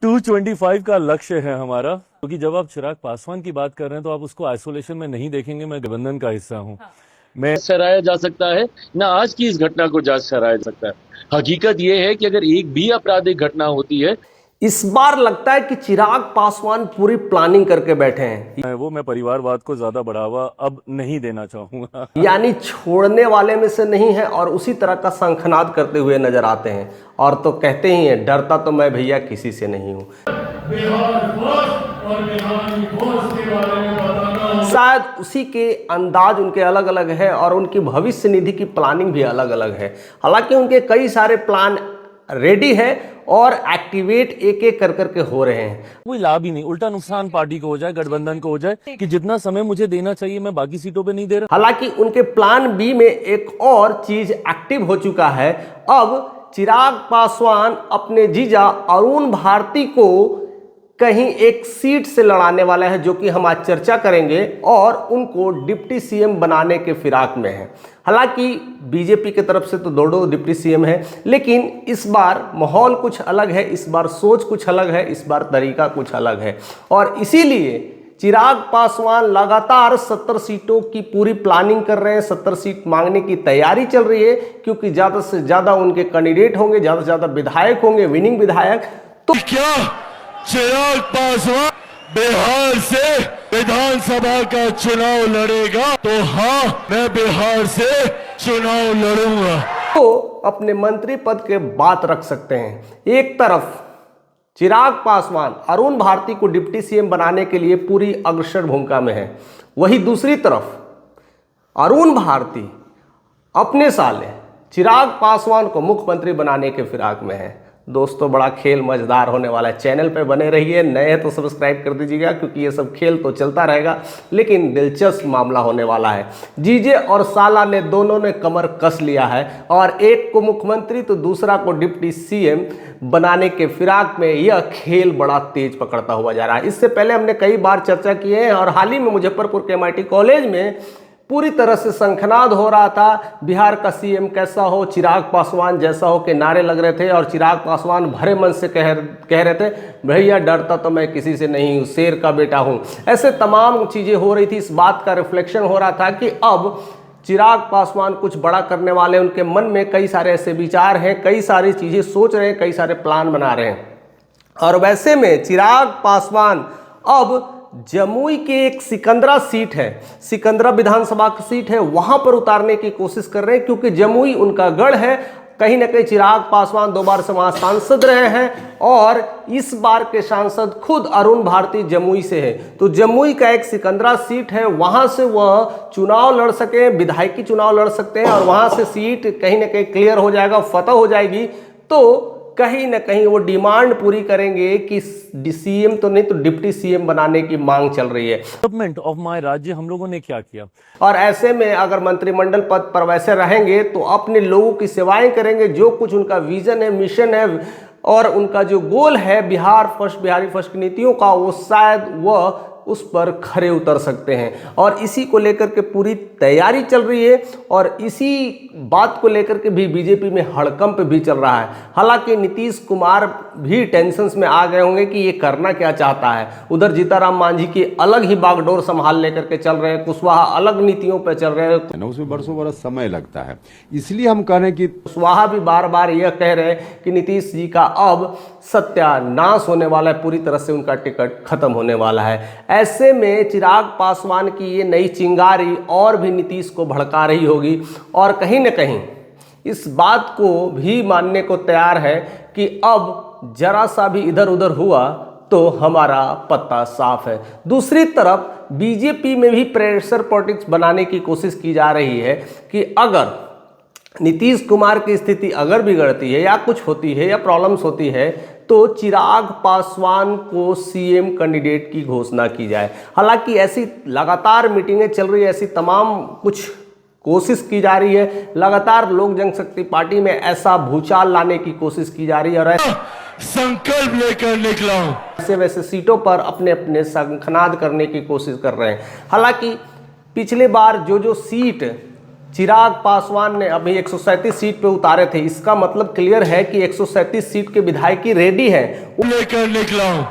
225 का लक्ष्य है हमारा, क्योंकि जब आप चिराग पासवान की बात कर रहे हैं तो आप उसको आइसोलेशन में नहीं देखेंगे। मैं गठबंधन का हिस्सा हूँ। मैं ठहराया जा सकता है ना आज की इस घटना को जांच ठहराया जा सकता है। हकीकत यह है कि अगर एक भी आपराधिक घटना होती है, इस बार लगता है कि चिराग पासवान पूरी प्लानिंग करके बैठे हैं। मैं परिवारवाद को ज्यादा बढ़ावा अब नहीं देना चाहूंगा। यानी छोड़ने वाले में से नहीं है और उसी तरह का शंखनाद करते हुए नजर आते हैं। और तो कहते ही हैं, डरता तो मैं भैया किसी से नहीं हूं। शायद उसी के अंदाज उनके अलग अलग है और उनकी भविष्य निधि की प्लानिंग भी अलग अलग है। हालांकि उनके कई सारे प्लान रेडी है और एक्टिवेट एक एक कर करके हो रहे हैं। कोई लाभ ही नहीं, उल्टा नुकसान पार्टी को हो जाए, गठबंधन को हो जाए कि जितना समय मुझे देना चाहिए मैं बाकी सीटों पे नहीं दे रहा। हालांकि उनके प्लान बी में एक और चीज एक्टिव हो चुका है। अब चिराग पासवान अपने जीजा अरुण भारती को कहीं एक सीट से लड़ाने वाला है, जो कि हम आज चर्चा करेंगे, और उनको डिप्टी सीएम बनाने के फिराक में है। हालांकि बीजेपी की तरफ से तो दो डिप्टी सीएम है, लेकिन इस बार माहौल कुछ अलग है, इस बार सोच कुछ अलग है, इस बार तरीका कुछ अलग है। और इसीलिए चिराग पासवान लगातार 70 सीटों की पूरी प्लानिंग कर रहे हैं। 70 सीट मांगने की तैयारी चल रही है, क्योंकि ज़्यादा से ज़्यादा उनके कैंडिडेट होंगे, ज़्यादा से ज़्यादा विधायक होंगे, विनिंग विधायक। तो क्या चिराग पासवान बिहार से विधानसभा का चुनाव लड़ेगा? तो हाँ, मैं बिहार से चुनाव लड़ूंगा। तो अपने मंत्री पद के बात रख सकते हैं। एक तरफ चिराग पासवान अरुण भारती को डिप्टी सीएम बनाने के लिए पूरी अग्रसर भूमिका में है, वहीं दूसरी तरफ अरुण भारती अपने साले चिराग पासवान को मुख्यमंत्री बनाने के फिराक में है। दोस्तों, बड़ा खेल मजेदार होने वाला है। चैनल पे बने रहिए, नए हैं तो सब्सक्राइब कर दीजिएगा, क्योंकि ये सब खेल तो चलता रहेगा, लेकिन दिलचस्प मामला होने वाला है। जीजे और साला ने दोनों ने कमर कस लिया है और एक को मुख्यमंत्री तो दूसरा को डिप्टी सीएम बनाने के फिराक में यह खेल बड़ा तेज पकड़ता हुआ जा रहा है। इससे पहले हमने कई बार चर्चा की है और हाल ही में मुजफ्फरपुर के MIT कॉलेज में पूरी तरह से शंखनाद हो रहा था। बिहार का सीएम कैसा हो, चिराग पासवान जैसा हो के नारे लग रहे थे और चिराग पासवान भरे मन से कह रहे थे, भैया डरता तो मैं किसी से नहीं हूँ, शेर का बेटा हूँ। ऐसे तमाम चीज़ें हो रही थी। इस बात का रिफ्लेक्शन हो रहा था कि अब चिराग पासवान कुछ बड़ा करने वाले, उनके मन में कई सारे ऐसे विचार हैं, कई सारी चीज़ें सोच रहे हैं, कई सारे प्लान बना रहे हैं। और वैसे में चिराग पासवान अब जमुई के एक सिकंदरा सीट है, सिकंदरा विधानसभा की सीट है, वहां पर उतारने की कोशिश कर रहे हैं, क्योंकि जमुई उनका गढ़ है। कहीं ना कहीं चिराग पासवान 2 बार से वहां सांसद रहे हैं और इस बार के सांसद खुद अरुण भारती जमुई से है। तो जमुई का एक सिकंदरा सीट है, वहां से वह चुनाव लड़ सके, विधायकी चुनाव लड़ सकते हैं और वहां से सीट कहीं ना कहीं क्लियर हो जाएगा, फतह हो जाएगी। तो कहीं ना कहीं वो डिमांड पूरी करेंगे कि सीएम तो नहीं तो डिप्टी सीएम बनाने की मांग चल रही है। डेवलपमेंट ऑफ माय राज्य हम लोगों ने क्या किया, और ऐसे में अगर मंत्रिमंडल पद पर वैसे रहेंगे तो अपने लोगों की सेवाएं करेंगे। जो कुछ उनका विजन है, मिशन है और उनका जो गोल है बिहार फर्स्ट, बिहारी फर्स्ट की नीतियों का, वो शायद वह उस पर खरे उतर सकते हैं। और इसी को लेकर के पूरी तैयारी चल रही है और इसी बात को लेकर के भी बीजेपी में हड़कंप भी चल रहा है। हालांकि नीतीश कुमार भी टेंशन में आ गए होंगे कि ये करना क्या चाहता है। उधर जीताराम मांझी की अलग ही बागडोर संभाल लेकर के चल रहे हैं, कुशवाहा अलग नीतियों पर चल रहे हैं। उसमें बरसों बरस समय लगता है, इसलिए हम कह रहे हैं कि कुशवाहा भी बार बार यह कह रहे हैं कि नीतीश जी का अब सत्यानाश होने वाला है, पूरी तरह से उनका टिकट खत्म होने वाला है। ऐसे में चिराग पासवान की ये नई चिंगारी और भी नीतीश को भड़का रही होगी और कहीं न कहीं इस बात को भी मानने को तैयार है कि अब जरा सा भी इधर उधर हुआ तो हमारा पत्ता साफ है। दूसरी तरफ बीजेपी में भी प्रेशर पॉलिटिक्स बनाने की कोशिश की जा रही है कि अगर नीतीश कुमार की स्थिति अगर बिगड़ती है या कुछ होती है या प्रॉब्लम्स होती है तो चिराग पासवान को सीएम कैंडिडेट की घोषणा की जाए। हालांकि ऐसी लगातार मीटिंगें चल रही है, ऐसी तमाम कुछ कोशिश की जा रही है, लगातार लोक जनशक्ति पार्टी में ऐसा भूचाल लाने की कोशिश की जा रही है और संकल्प लेकर निकला हूं। ऐसे वैसे सीटों पर अपने अपने शंखनाद करने की कोशिश कर रहे हैं। हालांकि पिछले बार जो सीट चिराग पासवान ने अभी 137 सीट पे उतारे थे, इसका मतलब क्लियर है कि 137 सीट के विधायकी रेडी है। लेकर निकला हूं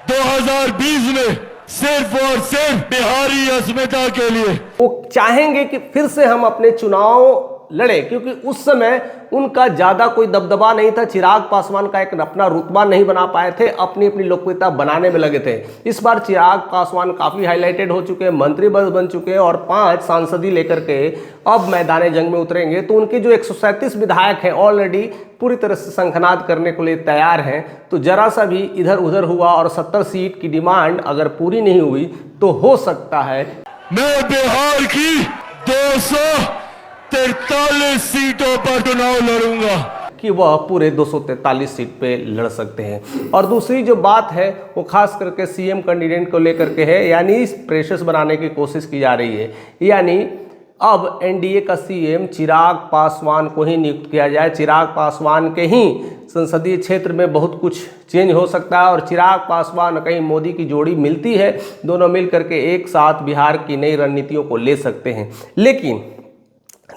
2020 में सिर्फ और सिर्फ बिहारी अस्मिता के लिए। वो चाहेंगे कि फिर से हम अपने चुनाव लड़े, क्योंकि उस समय उनका ज्यादा कोई दबदबा नहीं था। चिराग पासवान का एक अपना रुतबा नहीं बना पाए थे, अपनी अपनी लोकप्रियता बनाने में लगे थे। इस बार चिराग पासवान काफी हाईलाइटेड हो चुके हैं, मंत्री बन चुके हैं और 5 सांसदी लेकर के अब मैदान जंग में उतरेंगे। तो उनके जो 137 विधायक हैं ऑलरेडी पूरी तरह से शंखनाद करने के लिए तैयार हैं। तो जरा सा भी इधर उधर हुआ और 70 सीट की डिमांड अगर पूरी नहीं हुई तो हो सकता है मैं बिहार की 243 सीटों पर चुनाव लड़ूंगा कि वह पूरे 243 सीट पे लड़ सकते हैं। और दूसरी जो बात है वो खास करके सीएम कैंडिडेट को लेकर के है, यानी प्रेशर्स बनाने की कोशिश की जा रही है। यानी अब एनडीए का सीएम चिराग पासवान को ही नियुक्त किया जाए। चिराग पासवान के ही संसदीय क्षेत्र में बहुत कुछ चेंज हो सकता है और चिराग पासवान कहीं मोदी की जोड़ी मिलती है, दोनों मिल करके एक साथ बिहार की नई रणनीतियों को ले सकते हैं।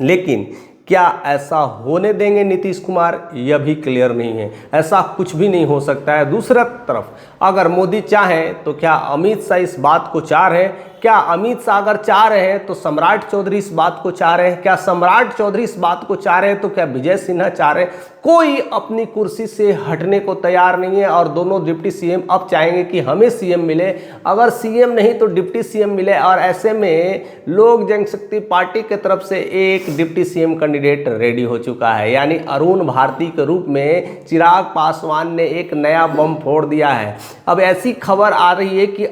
लेकिन क्या ऐसा होने देंगे नीतीश कुमार, यह भी क्लियर नहीं है। ऐसा कुछ भी नहीं हो सकता है। दूसरा तरफ अगर मोदी चाहें तो क्या अमित शाह इस बात को चाह रहे हैं? क्या अमित शाह अगर चाह रहे हैं तो सम्राट चौधरी इस बात को चाह रहे हैं? क्या सम्राट चौधरी इस बात को चाह रहे हैं तो क्या विजय सिन्हा चाह रहे हैं? कोई अपनी कुर्सी से हटने को तैयार नहीं है और दोनों डिप्टी सीएम अब चाहेंगे कि हमें सीएम मिले, अगर सीएम नहीं तो डिप्टी सीएम मिले। और ऐसे में लोक जनशक्ति पार्टी की तरफ से एक डिप्टी सीएम कैंडिडेट रेडी हो चुका है, यानी अरुण भारती के रूप में चिराग पासवान ने एक नया बम फोड़ दिया है। अब ऐसी खबर आ रही है कि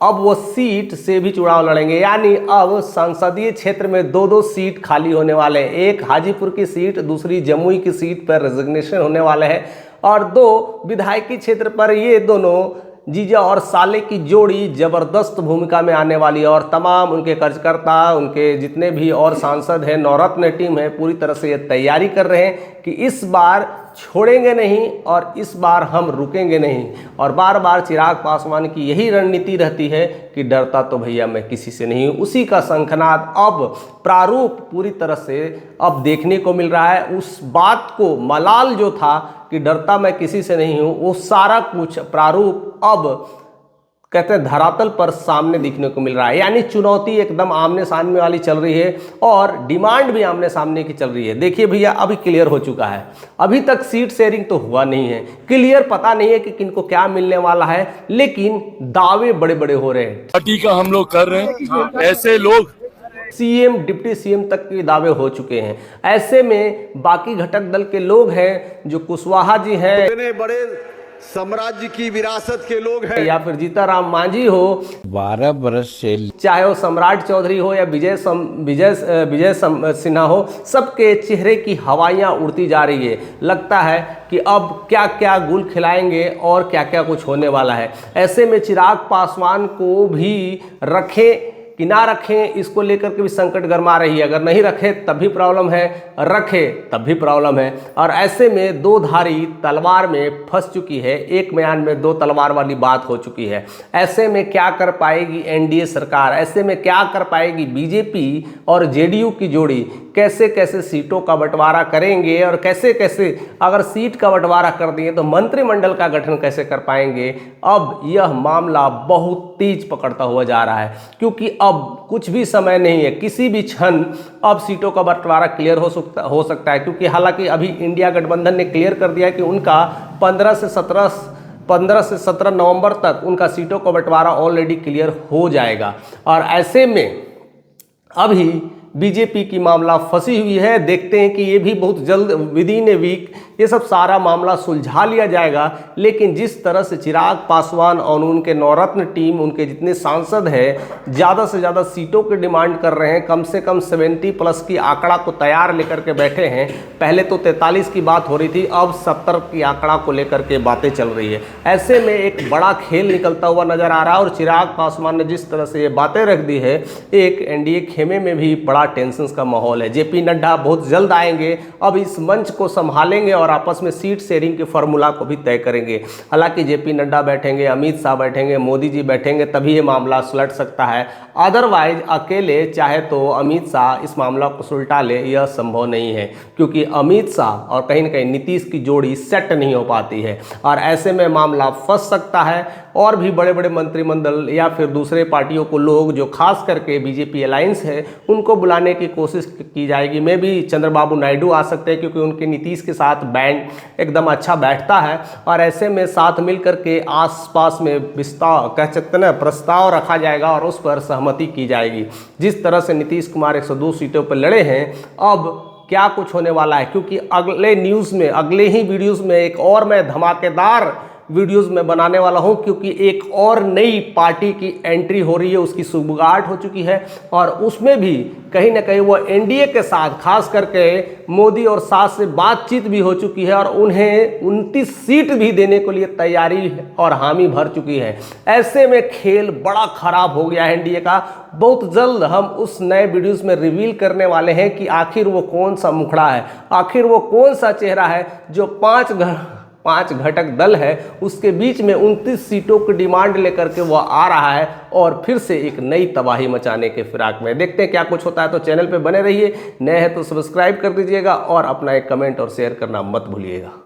अब वो सीट से भी चुनाव लड़ेंगे, यानी अब संसदीय क्षेत्र में 2-2 सीट खाली होने वाले हैं। एक हाजीपुर की सीट, दूसरी जमुई की सीट पर रेजिग्नेशन होने वाले हैं और 2 विधायकी क्षेत्र पर ये दोनों जीजा और साले की जोड़ी जबरदस्त भूमिका में आने वाली है। और तमाम उनके कार्यकर्ता, उनके जितने भी और सांसद हैं, नवरत्न टीम है, पूरी तरह से ये तैयारी कर रहे हैं कि इस बार छोड़ेंगे नहीं और इस बार हम रुकेंगे नहीं। और बार बार चिराग पासवान की यही रणनीति रहती है कि डरता तो भैया मैं किसी से नहीं हूँ। उसी का शंखनाद अब प्रारूप पूरी तरह से अब देखने को मिल रहा है। उस बात को मलाल जो था कि डरता मैं किसी से नहीं हूँ, वो सारा कुछ प्रारूप अब कहते हैं धरातल पर सामने दिखने को मिल रहा है। यानी चुनौती एकदम आमने सामने वाली चल रही है और डिमांड भी आमने सामने की चल रही है। देखिए भैया, अभी क्लियर हो चुका है, अभी तक सीट शेयरिंग तो हुआ नहीं है, क्लियर पता नहीं है कि किनको क्या मिलने वाला है, लेकिन दावे बड़े बड़े हो रहे हैं। पार्टी का हम लोग कर रहे हैं, ऐसे लोग सीएम, डिप्टी सीएम तक के दावे हो चुके हैं। ऐसे में बाकी घटक दल के लोग हैं, जो कुशवाहा जी हैं, इतने बड़े साम्राज्य की विरासत के लोग हैं, या फिर जीताराम मांझी हो, 12 बरस से चाहे वो सम्राट चौधरी हो या विजय सिन्हा हो, सबके चेहरे की हवाइयां उड़ती जा रही है। लगता है कि अब क्या क्या गुल खिलाएंगे और क्या क्या कुछ होने वाला है। ऐसे में चिराग पासवान को भी रखें कि ना रखें, इसको लेकर के भी संकट गर्मा रही है। अगर नहीं रखे तब भी प्रॉब्लम है, रखे तब भी प्रॉब्लम है। और ऐसे में 2 धारी तलवार में फंस चुकी है, एक म्यान में 2 तलवार वाली बात हो चुकी है। ऐसे में क्या कर पाएगी एनडीए सरकार, ऐसे में क्या कर पाएगी बीजेपी और जेडीयू की जोड़ी, कैसे कैसे सीटों का बंटवारा करेंगे और कैसे कैसे अगर सीट का बंटवारा कर दिए तो मंत्रिमंडल का गठन कैसे कर पाएंगे। अब यह मामला बहुत तेज पकड़ता हुआ जा रहा है, क्योंकि अब कुछ भी समय नहीं है, किसी भी क्षण अब सीटों का बंटवारा क्लियर हो सकता है। क्योंकि हालांकि अभी इंडिया गठबंधन ने क्लियर कर दिया कि उनका 15 से 17 नवंबर तक उनका सीटों का बंटवारा ऑलरेडी क्लियर हो जाएगा। और ऐसे में अभी बीजेपी की मामला फंसी हुई है। देखते हैं कि ये भी बहुत जल्द विद इन ए वीक ये सब सारा मामला सुलझा लिया जाएगा। लेकिन जिस तरह से चिराग पासवान और उनके नवरत्न टीम, उनके जितने सांसद हैं, ज़्यादा से ज़्यादा सीटों की डिमांड कर रहे हैं, कम से कम 70+ की आंकड़ा को तैयार लेकर के बैठे हैं। पहले तो 43 की बात हो रही थी, अब 70 की आंकड़ा को लेकर के बातें चल रही है। ऐसे में एक बड़ा खेल निकलता हुआ नजर आ रहा है और चिराग पासवान ने जिस तरह से ये बातें रख दी है, एक एनडीए खेमे में भी बड़ा टेंशन का माहौल है। जेपी नड्डा बहुत जल्द आएंगे, अब इस मंच को संभालेंगे और और आपस में सीट शेयरिंग के फॉर्मूला को भी तय करेंगे। हालांकि जेपी नड्डा बैठेंगे, अमित शाह बैठेंगे, मोदी जी बैठेंगे, तभी ये मामला सुलट सकता है। अदरवाइज अकेले चाहे तो अमित शाह इस मामला को सुलटा ले, यह संभव नहीं है, क्योंकि अमित शाह और कहीं ना कहीं नीतीश की जोड़ी सेट नहीं हो पाती है और ऐसे में मामला फंस सकता है और भी बड़े बड़े मंत्रिमंडल या फिर दूसरे पार्टियों को लोग जो खास करके बीजेपी अलायंस है उनको बुलाने की कोशिश की जाएगी। में भी चंद्रबाबू नायडू आ सकते हैं, क्योंकि उनके नीतीश के साथ बैंड एकदम अच्छा बैठता है और ऐसे में साथ मिलकर के आसपास में विस्तार कह सकते हैं ना प्रस्ताव रखा जाएगा और उस पर सहमति की जाएगी। जिस तरह से नीतीश कुमार 102 सीटों पर लड़े हैं, अब क्या कुछ होने वाला है, क्योंकि अगले न्यूज़ में, अगले ही वीडियोज़ में एक और मैं धमाकेदार वीडियोस में बनाने वाला हूं, क्योंकि एक और नई पार्टी की एंट्री हो रही है, उसकी शुरुआत हो चुकी है और उसमें भी कहीं ना कहीं वो एनडीए के साथ खास करके मोदी और शाह से बातचीत भी हो चुकी है और उन्हें 29 सीट भी देने के लिए तैयारी और हामी भर चुकी है। ऐसे में खेल बड़ा खराब हो गया है एनडीए का। बहुत जल्द हम उस नए वीडियोस में रिवील करने वाले हैं कि आखिर वो कौन सा मुखड़ा है, आखिर वो कौन सा चेहरा है जो पांच घटक दल है उसके बीच में 29 सीटों की डिमांड लेकर के वह आ रहा है और फिर से एक नई तबाही मचाने के फिराक में। देखते हैं क्या कुछ होता है। तो चैनल पे बने रहिए, नए हैं तो सब्सक्राइब कर दीजिएगा और अपना एक कमेंट और शेयर करना मत भूलिएगा।